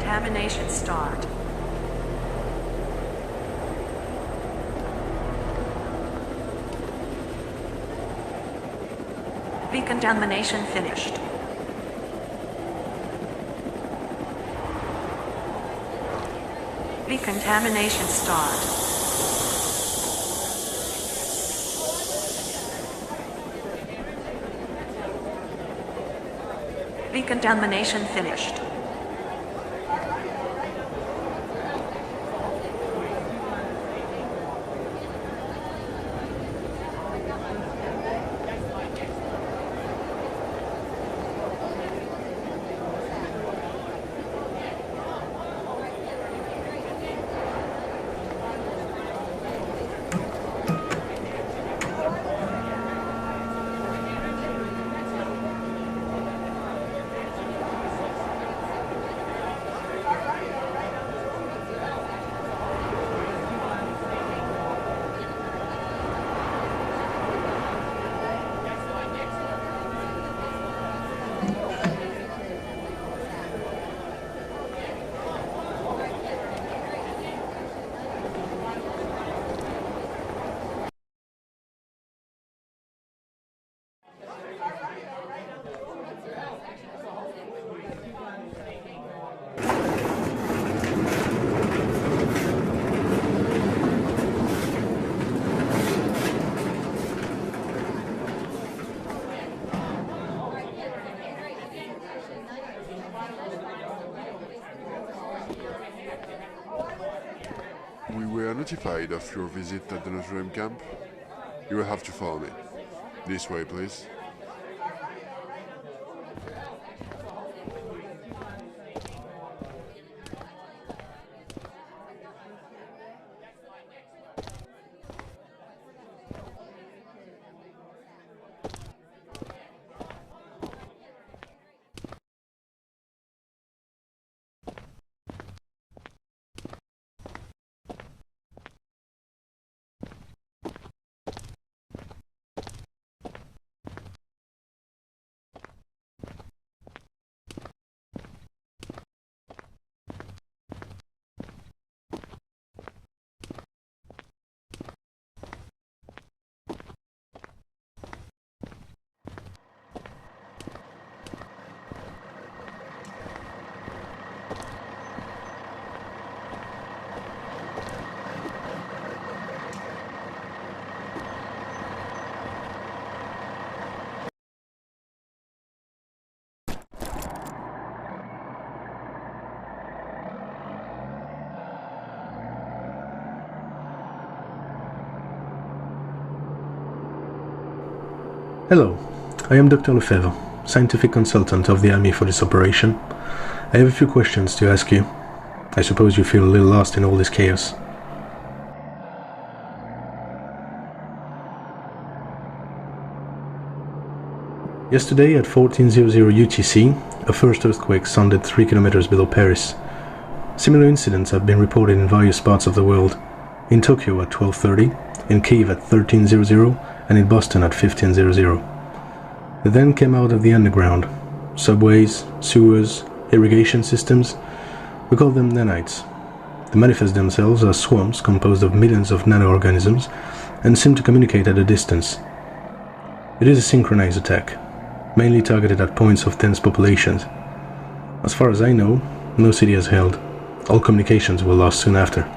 Decontamination start. Decontamination finished. Decontamination start. Decontamination finished. We were notified of your visit at the Notre Dame camp. You will have to follow me. This way, please. Hello, I am Dr. Lefebvre, scientific consultant of the Army for this operation. I have a few questions to ask you. I suppose you feel a little lost in all this chaos. Yesterday at 1400 UTC, a first earthquake sounded 3 kilometers below Paris. Similar incidents have been reported in various parts of the world. In Tokyo at 12:30, in Kiev at 1300, and in Boston at 1500. They then came out of the underground. Subways, sewers, irrigation systems. We call them nanites. They manifest themselves as swarms composed of millions of nano-organisms and seem to communicate at a distance. It is a synchronized attack, mainly targeted at points of dense populations. As far as I know, no city has held. All communications were lost soon after.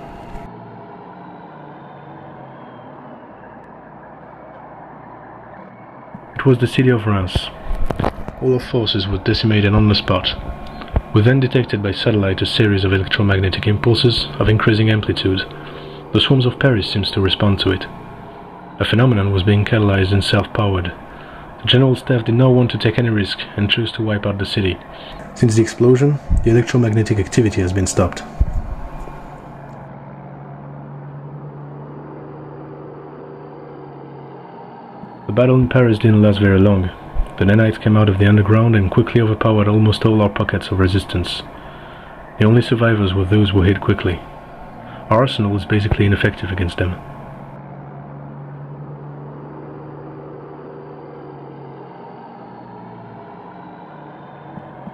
It was the city of Reims. All our forces were decimated on the spot. We then detected by satellite a series of electromagnetic impulses of increasing amplitude. The swarms of Paris seems to respond to it. A phenomenon was being catalyzed and self-powered. The General Staff did not want to take any risk and chose to wipe out the city. Since the explosion, the electromagnetic activity has been stopped. The battle in Paris didn't last very long. The nanites came out of the underground and quickly overpowered almost all our pockets of resistance. The only survivors were those who hid quickly. Our arsenal was basically ineffective against them.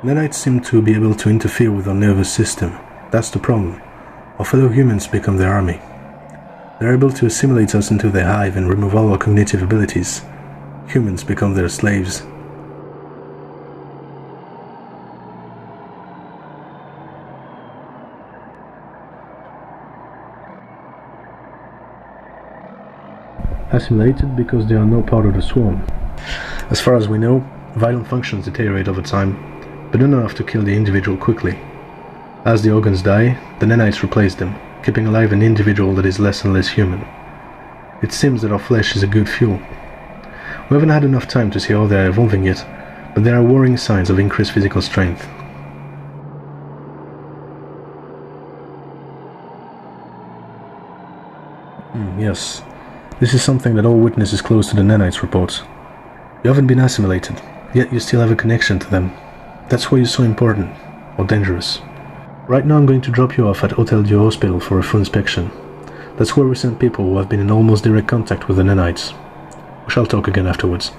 Nanites seem to be able to interfere with our nervous system. That's the problem. Our fellow humans become their army. They're able to assimilate us into their hive and remove all our cognitive abilities. Humans become their slaves. Assimilated because they are no part of the swarm. As far as we know, vital functions deteriorate over time, but not enough to kill the individual quickly. As the organs die, the nanites replace them, keeping alive an individual that is less and less human. It seems that our flesh is a good fuel. We haven't had enough time to see how they are evolving yet, but there are worrying signs of increased physical strength. Yes. This is something that all witnesses close to the nanites report. You haven't been assimilated, yet you still have a connection to them. That's why you're so important, or dangerous. Right now I'm going to drop you off at Hotel du Hospital for a full inspection. That's where we send people who have been in almost direct contact with the nanites. We shall talk again afterwards.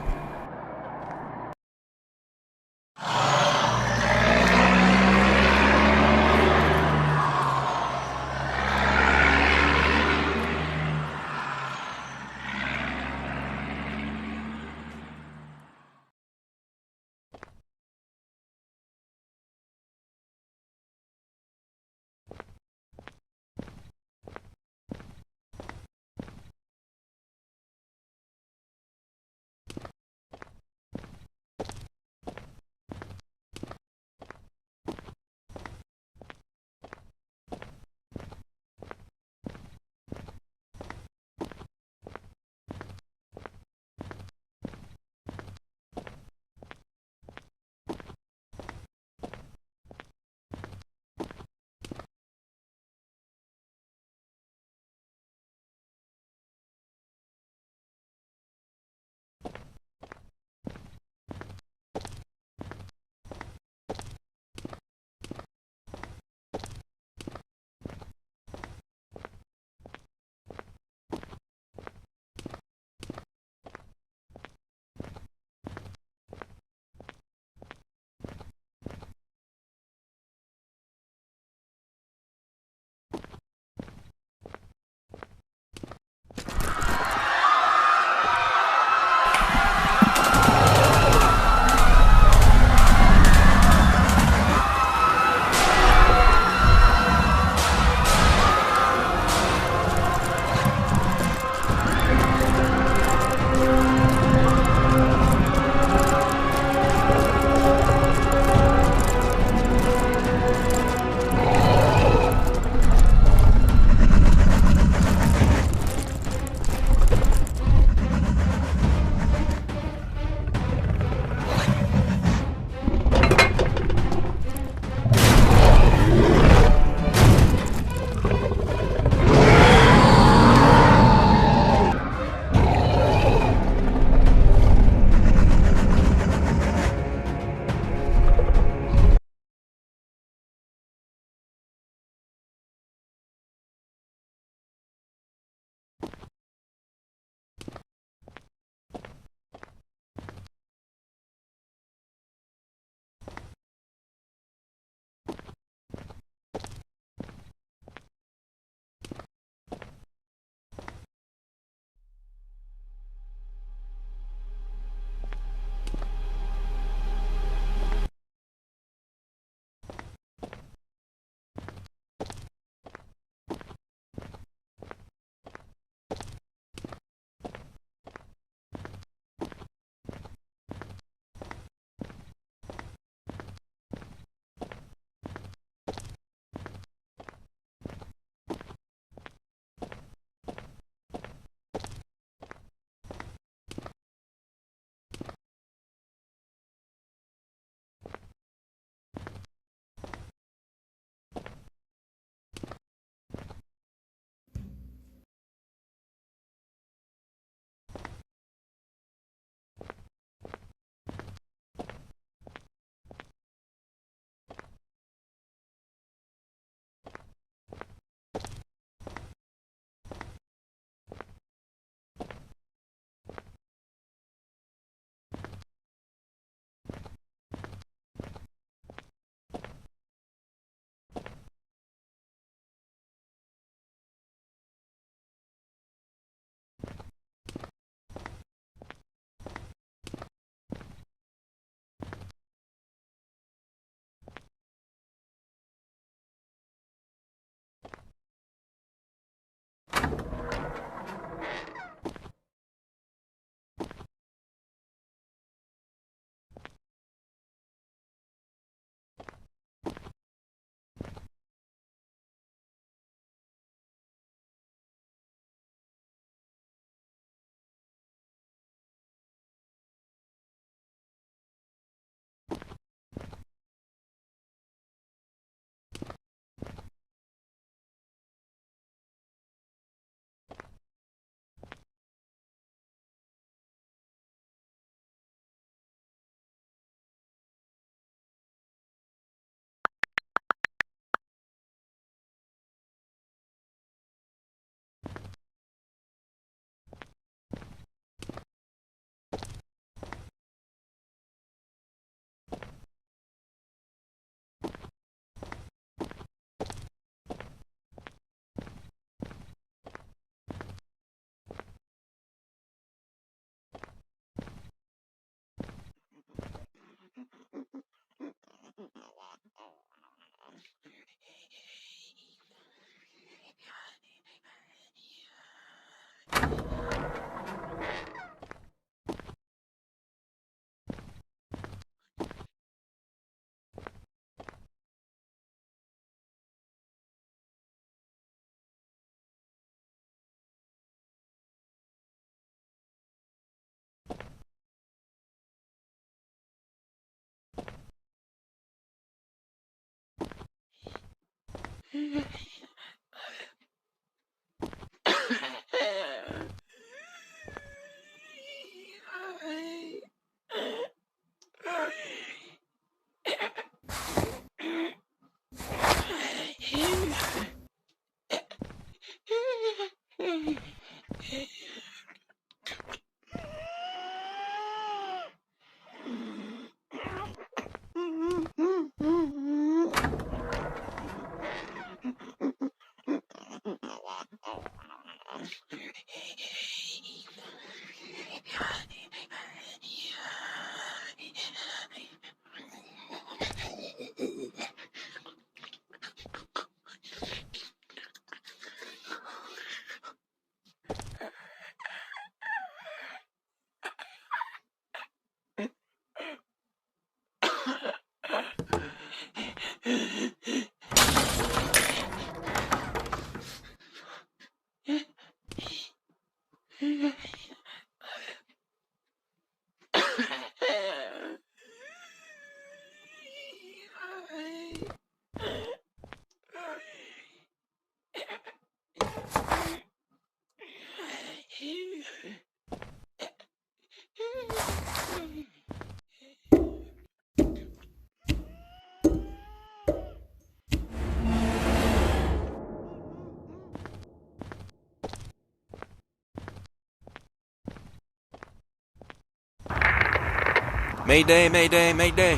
Mayday, mayday, mayday.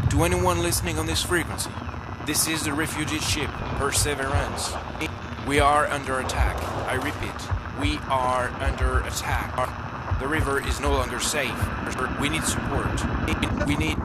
To anyone listening on this frequency, this is the refugee ship Perseverance. We are under attack. I repeat, we are under attack. The river is no longer safe. We need support. We need...